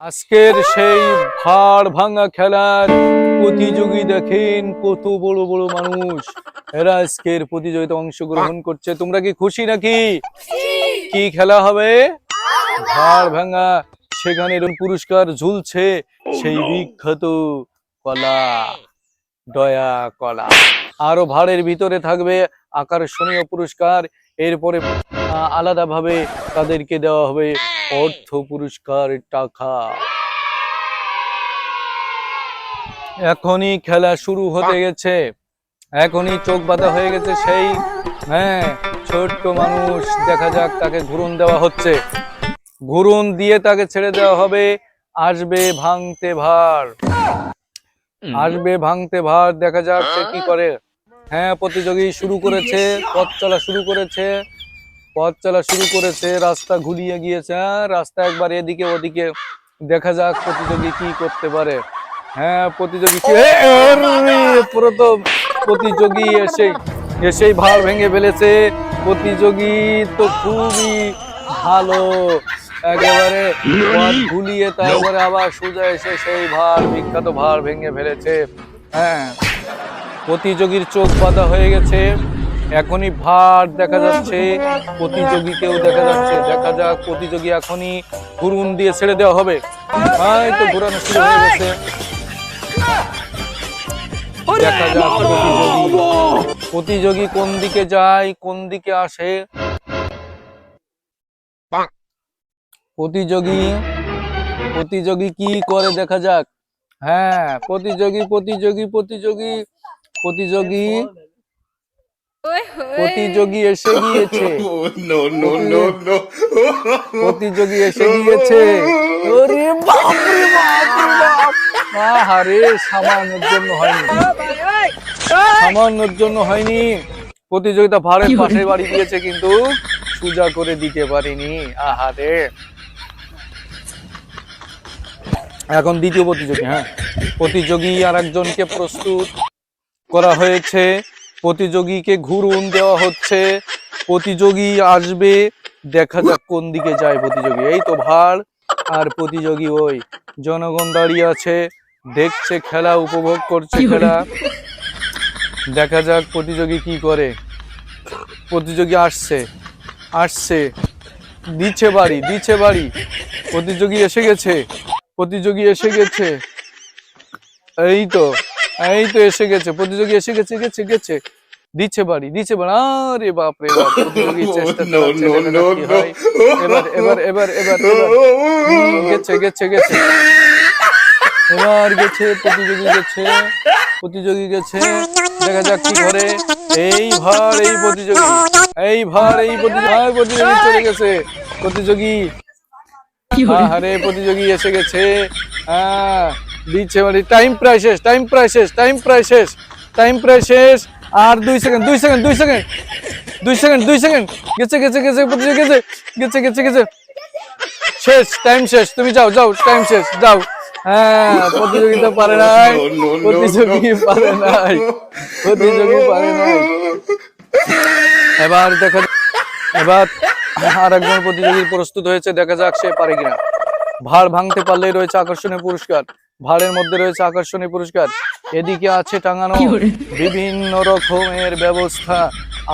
আজকের সেই ভাড় ভাঙা খেলার প্রতিযোগী দেখেন, কত বড় বড় মানুষ এরা আজকের প্রতিযোগিতা অংশগ্রহণ করছে। তোমরা কি খুশি নাকি? কি খেলা হবে? ভাড় ভাঙা। সেখানে এরকম পুরস্কার ঝুলছে, সেই বিখ্যাত কলা, দয়া কলা। আরো ভাড়ের ভিতরে থাকবে আকর্ষণীয় পুরস্কার। এরপরে আলাদাভাবে তাদেরকে দেওয়া হবে অর্থ পুরস্কার, টাকা। এখনই খেলা শুরু হতে গেছে, এখনই চোখ বাঁধা হয়ে গেছে সেই ছোট্ট মানুষ। দেখা যাক, তাকে ঘুরন দেওয়া হচ্ছে, ঘুরন দিয়ে তাকে ছেড়ে দেওয়া হবে। আসবে ভাঙতে ভাড়, আসবে ভাঙতে ভাড়। দেখা যাক সে কি করে। প্রতিযোগী শুরু করেছে, পথ চলা শুরু করেছে, পথ চলা শুরু করেছে। রাস্তা ঘুরিয়ে গিয়েছে, রাস্তা একবার এদিকে ওদিকে। দেখা যাক প্রতিযোগী কি করতে পারে। প্রতিযোগী প্রথম প্রতিযোগী এসেই ভাড় ভেঙে ফেলেছে। প্রতিযোগী তো খুবই ভালো, একেবারে পথ ঘুরিয়ে তারপরে আবার সোজা এসে সেই ভাড়, বিখ্যাত ভাড় ভেঙে ফেলেছে। প্রতিযোগীর চোখ বাঁধা হয়ে গেছে। এখনই ভাড় দেখা যাচ্ছে, প্রতিযোগীকেও দেখা যাচ্ছে। দেখা যাক প্রতিযোগী এখনই ঘুরুন দিয়ে ছেড়ে দেওয়া হবে। তো ঘোরানো শুরু হয়ে গেছে। দেখা যাক প্রতিযোগী কোন দিকে যায়, কোন দিকে আসে। প্রতিযোগী প্রতিযোগী কি করে দেখা যাক। প্রতিযোগী প্রতিযোগী প্রতিযোগী প্রতিযোগী প্রতিযোগী এসে গিয়েছে, প্রতিযোগী এসে গিয়েছে। ওরে বাপ রে বাপ রে বাপ! আহারে, সামান্যের জন্য হয়নি, সামান্যের জন্য হয়নি। প্রতিযোগিতা ভাড়ের পাশে বাড়ি দিয়েছে, কিন্তু সোজা করে দিতে পারিনি। আহারে। এখন দ্বিতীয় প্রতিযোগী। প্রতিযোগী আর একজনকে প্রস্তুত করা হয়েছে। প্রতিযোগীকে ঘুরুন দেওয়া হচ্ছে। প্রতিযোগী আসবে, দেখা যাক কোন দিকে যায় প্রতিযোগী। এই তো ভাড় আর প্রতিযোগী, ওই জনগণ দাঁড়িয়ে আছে, দেখছে খেলা, উপভোগ করছে খেলা। দেখা যাক প্রতিযোগী কি করে। প্রতিযোগী আসছে, আসছে, দিচ্ছে বাড়ি, দিচ্ছে বাড়ি। প্রতিযোগী এসে গেছে, প্রতিযোগী এসে গেছে। এই তো এসে গেছে, প্রতিযোগী এসে গেছে, গেছে গেছে, দিচ্ছে বাড়ি, দিচ্ছে বাড়ি। আরে বাপ রে বাপ! প্রতিযোগী চেষ্টা চালাচ্ছে, দেখা যাক কি হয়। এবার এবার এবার এবার এবার গেছে গেছে গেছে, এবার গেছে, প্রতিযোগী গেছে, প্রতিযোগী গেছে। দেখা যাক কি করে। এই ভাড়, এই প্রতিযোগী, এই ভাড়, এই প্রতিযোগী, প্রতিযোগী চলে গেছে। প্রতিযোগী, আরে প্রতিযোগী এসে গেছে। দিচ্ছে মানে টাইম প্রায় শেষ, টাইম প্রায় শেষ, টাইম প্রায় শেষ, টাইম প্রায় শেষ। আর 2 second, 2 second, 2 second, 2 second, 2 second. গেছে গেছে গেছে, প্রতিযোগী গেছে, গেছে গেছে গেছে। শেষ, টাইম শেষ। তুমি যাও, যাও, টাইম শেষ, যাও। প্রতিযোগিতা পারে নাই, প্রতিযোগী পারে নাই, প্রতিযোগী পারে নাই। এবার দেখা, এবার আর একজন প্রতিযোগী প্রস্তুত হয়েছে। দেখা যাক সে পারে কিনা। ভাড় ভাঙতে পারলেই রয়েছে আকর্ষণীয় পুরস্কার। ভাড়ের মধ্যে রয়েছে আকর্ষণীয় পুরস্কার। এদিকে আছে টাঙানো বিভিন্ন রকমের ব্যবস্থা,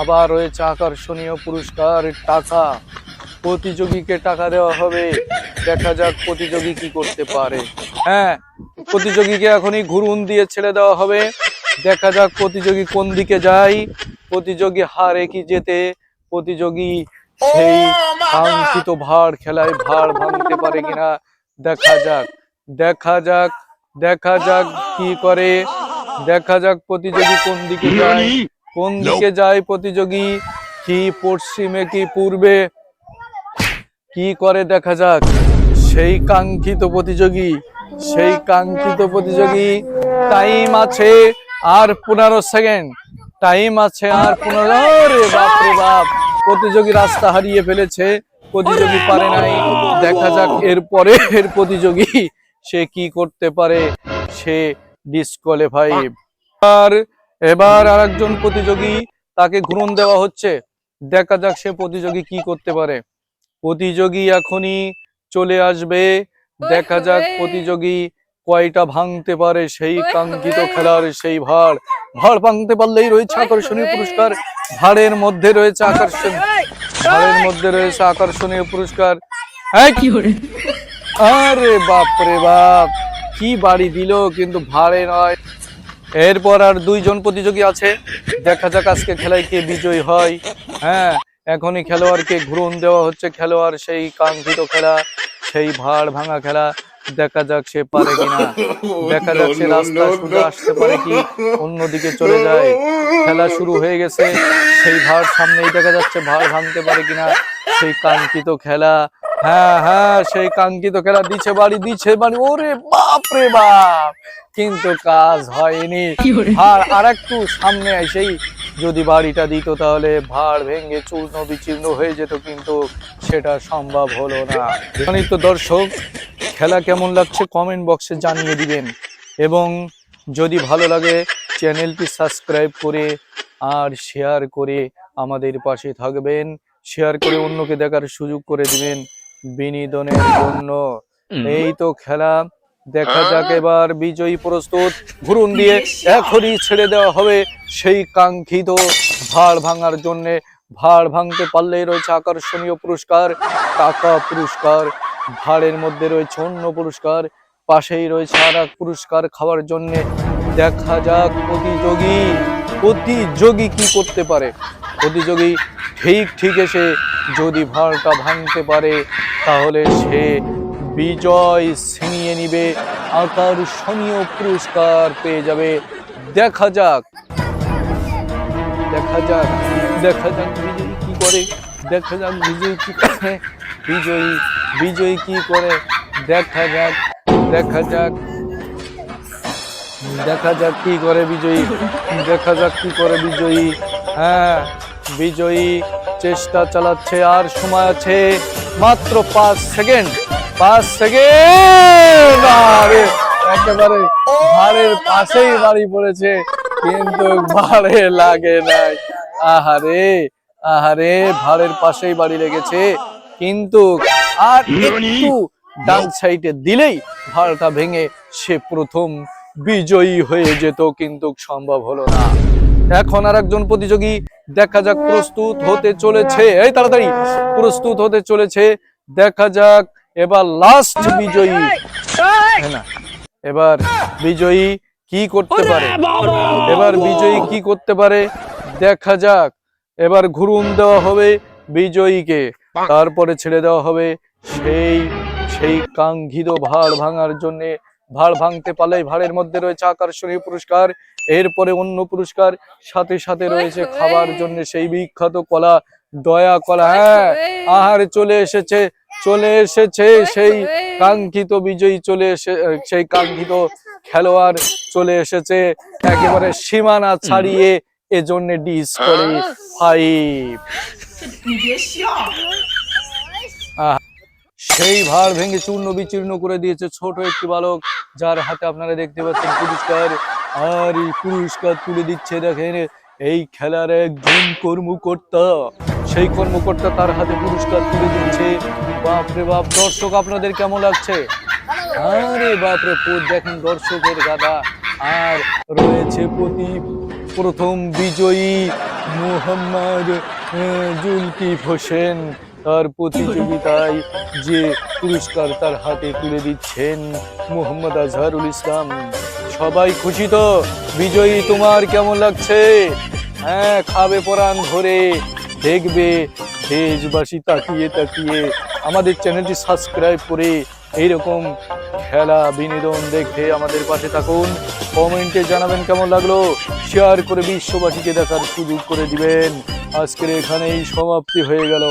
আবার রয়েছে আকর্ষণীয় পুরস্কার, টাকা। প্রতিযোগীকে টাকা দেওয়া হবে। দেখা যাক প্রতিযোগী কি করতে পারে। প্রতিযোগীকে এখনই ঘুরুন দিয়ে ছেড়ে দেওয়া হবে। দেখা যাক প্রতিযোগী কোন দিকে যায়। প্রতিযোগী হারে কি জেতে, প্রতিযোগী সেই কাঙ্ক্ষিত ভাড় খেলায় ভাড় ভাঙতে পারে কিনা। দেখা যাক, দেখা যাক, দেখা যাক কি করে। দেখা যাক প্রতিযোগী কোন দিকে যায়, কোন দিকে যায় প্রতিযোগী। কি পশ্চিমে কি পূর্বে, কি করে দেখা যাক। সেই কাঙ্ক্ষিত প্রতিযোগী, সেই কাঙ্ক্ষিত প্রতিযোগী। টাইম আছে আর 15 সেকেন্ড, টাইম আছে আর 15। রে বাপ রে বাপ! প্রতিযোগী রাস্তা হারিয়ে ফেলেছে, প্রতিযোগী পারে নাই। দেখা যাক এরপরে এর প্রতিযোগী সে কি করতে পারে। সে ডিসকোয়ালিফাই। আর এবার আরেকজন প্রতিযোগী, তাকে ঘুরন দেওয়া হচ্ছে। দেখা যাক সে প্রতিযোগী কি করতে পারে। প্রতিযোগী এখনই চলে আসবে, দেখা যাক প্রতিযোগী কয়টা ভাঙতে পারে সেই কাঙ্ক্ষিত খেলার সেই ভাঁড়। ভাঁড় ভাঙতে পারলেই রয়েছে আকর্ষণীয় পুরস্কার। ভাঁড়ের মধ্যে রয়েছে আকর্ষণীয় পুরস্কার। আরে বাপ রে বাপ, কি বাড়ি দিল, কিন্তু ভাঁড়ে নয়। এরপর আর দুইজন প্রতিযোগী আছে, দেখা যাক আজকে খেলায় কে বিজয়ী হয়। হ্যাঁ, এখনই খেলোয়াড়কে ঘুরন দেওয়া হচ্ছে, খেলোয়াড় সেই কাঙ্ক্ষিত খেলা, সেই ভাঁড় ভাঙা খেলা। দেখা যাক সে পারে কিনা, দেখা যাক সে রাস্তা সোজা আসতে পারে কি অন্যদিকে চলে যায়। খেলা শুরু হয়ে গেছে, সেই ভাঁড় সামনেই দেখা যাচ্ছে, ভাঁড় ভাঙতে পারে কিনা সেই কাঙ্ক্ষিত খেলা। হ্যাঁ হ্যাঁ, সেই কাঙ্ক্ষিত খেলা দিচ্ছে বাড়ি। ওরে বাপ রে বাপ, কিন্তু কাজ হয়নি। ভাঁড় আর একটু সামনে এসেই যদি বাড়িটা দিত তাহলে ভাঁড় ভেঙে চূর্ণ বিচূর্ণ হয়ে যেত, কিন্তু সেটা সম্ভব হলো না। তো দর্শক, খেলা কেমন লাগছে কমেন্ট বক্সে জানিয়ে দিবেন, এবং যদি ভালো লাগে চ্যানেলটি সাবস্ক্রাইব করে আর শেয়ার করে আমাদের পাশে থাকবেন। শেয়ার করে অন্যকে দেখার সুযোগ করে দিবেন বিনোদনের জন্য। এই তো খেলা, দেখা যাক এবার বিজয়ী প্রস্তুত। ঘুরুন দিয়ে এখনই ছেড়ে দেওয়া হবে সেই কাঙ্ক্ষিত ভাঁড় ভাঙার জন্য। ভাঁড় ভাঙতে পারলেই রয়েছে আকর্ষণীয় পুরস্কার, টাকা পুরস্কার। ভাঁড়ের মধ্যে রয়েছে অন্য পুরস্কার, পাশেই রয়েছে আর এক পুরস্কার খাওয়ার জন্য। দেখা যাক প্রতিযোগী কি করতে পারে। প্রতিযোগী ঠিক এসে যদি ভাঁড়টা ভাঙতে পারে তাহলে সে বিজয় ছিনিয়ে নিবে, আকর্ষণীয় পুরস্কার পেয়ে যাবে। দেখা যাক বিজয়ী কি করে, বিজয়ী কি করে। দেখা যাক কি করে বিজয়ী। হ্যাঁ, বিজয়ী চেষ্টা চালাচ্ছে, আর সময় আছে মাত্র 5 সেকেন্ড। একেবারে ভাঁড়ের পাশেই বাড়ি পড়েছে, কিন্তু ভাঁড়ে লাগে নাই। আহারে ভাঁড়ের পাশেই বাড়ি লেগেছে, কিন্তু আর একটু ডান সাইডে দিলেই ভাঁড়টা ভেঙে সে প্রথম বিজয়ী হয়ে যেত, কিন্তু সম্ভব হলো না। এখন আর একজন প্রতিযোগী, দেখা যাক প্রস্তুত হতে চলেছে, এই তাড়াতাড়ি প্রস্তুত হতে চলেছে। দেখা যাক এবার লাস্ট বিজয়ী। এবার বিজয়ী কি করতে পারে, দেখা যাক। এবার ঘুরুন দেওয়া হবে বিজয়ীকে, তারপরে ছেড়ে দেওয়া হবে সেই কাঙ্ক্ষিত ভাঁড় ভাঙার জন্য। ভাঁড় ভাঙতে পারলে ভাঁড়ের মধ্যে রয়েছে আকর্ষণীয় পুরস্কার, এরপরে অন্য পুরস্কার, সাথে সাথে রয়েছে খাবার জন্য সেই বিখ্যাত কলা, দয়া কলা। হ্যাঁ, আহারে চলে এসেছে সেই কাঙ্ক্ষিত বিজয়ী, সেই কাঙ্ক্ষিত খেলোয়াড় চলে এসেছে, একেবারে সীমানা ছাড়িয়ে, এজন্য ডিসকোয়ালিফাইড। সেই ভাঁড় ভেঙে চূর্ণ বিচূর্ণ করে দিয়েছে ছোট একটি বালক, যার হাতে আপনারা দেখতে পাচ্ছেন পুরস্কার। আর এই পুরস্কার তুলে দিচ্ছে, দেখেন, এই খেলার একজন কর্মকর্তা। সেই কর্মকর্তা তার হাতে পুরস্কার তুলে দিচ্ছে। বাপরে বাপ, দর্শক আপনাদের কেমন লাগছে? আরে বাপরে, দেখেন দর্শকের গাদা। আর রয়েছে প্রথম বিজয়ী মোহাম্মদ জুলকিফ হোসেন, তার প্রতিযোগিতায় যে পুরস্কার তার হাতে তুলে দিচ্ছেন মোহাম্মদ আজহারুল ইসলাম। সবাই খুশি তো? বিজয়ী তোমার কেমন লাগছে? হ্যাঁ, খাবে পরাণ ভরে, দেখবে দেশবাসী তাকিয়ে আমাদের চ্যানেলটি সাবস্ক্রাইব করে এইরকম খেলা বিনোদন দেখে আমাদের পাশে থাকুন। কমেন্টে জানাবেন কেমন লাগলো, শেয়ার করে বিশ্ববাসীকে দেখার সুযোগ করে দিবেন। আজকের এখানেই সমাপ্তি হয়ে গেল।